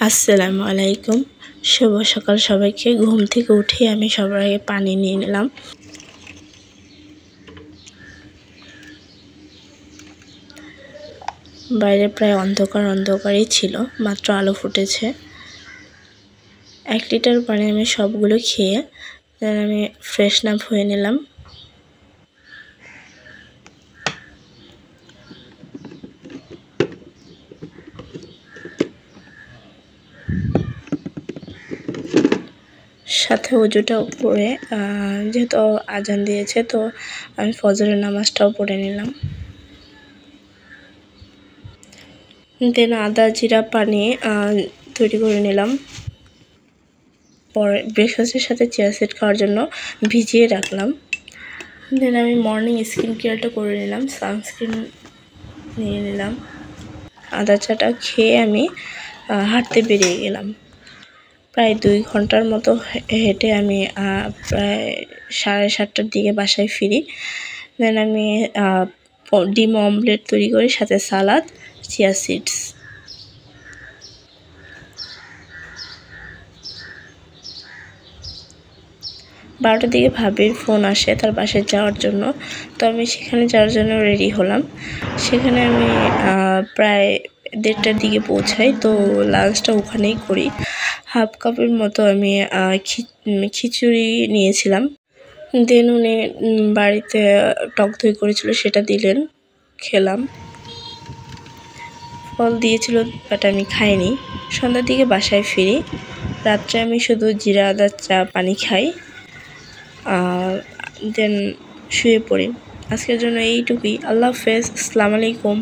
আসসালামু আলাইকুম। শুভ সকাল সবাইকে। ঘুম থেকে উঠে আমি সবার আগে পানি নিয়ে নিলাম। বাইরে প্রায় অন্ধকারই ছিল, মাত্র আলো ফুটেছে। 1 লিটার পানি আমি সবগুলো খেয়ে আমি ফ্রেশন আপ হয়ে নিলাম। সাথে ওযুটাও করে যেহেতু আজান দিয়েছে তো আমি ফজরের নামাজটাও পড়ে নিলাম। দেন আদা জিরা পানি তৈরি করে নিলাম। পরে ব্রেকফাস্টের সাথে চিয়া সিড খাওয়ার জন্য ভিজিয়ে রাখলাম। দেন আমি মর্নিং স্কিন কেয়ারটা করে নিলাম, সানস্ক্রিন নিয়ে নিলাম। আদা চাটা খেয়ে আমি হাঁটতে বেরিয়ে গেলাম। প্রায় 2 ঘন্টার মতো হেঁটে আমি প্রায় 7:30টার দিকে বাসায় ফিরি। দেন আমি ডিম অমলেট তৈরি করি, সাথে সালাদ, চিয়া সিডস। 12টার দিকে ভাবির ফোন আসে তার বাসায় যাওয়ার জন্য, তো আমি সেখানে যাওয়ার জন্য রেডি হলাম। সেখানে আমি প্রায় 1:30টার দিকে পৌঁছাই, তো লাঞ্চটা ওখানেই করি। হাফ কাপের মতো আমি খিচুড়ি নিয়েছিলাম। দেন উনি বাড়িতে টক দই করেছিল, সেটা দিলেন, খেলাম। ফল দিয়েছিল বাট আমি খাইনি। সন্ধ্যার দিকে বাসায় ফিরি। রাত্রে আমি শুধু জিরা আদা চা পানি খাই, দেন শুয়ে পড়ি। আজকের জন্য এইটুকুই। আল্লাহ হাফেজ। আসসালামু আলাইকুম।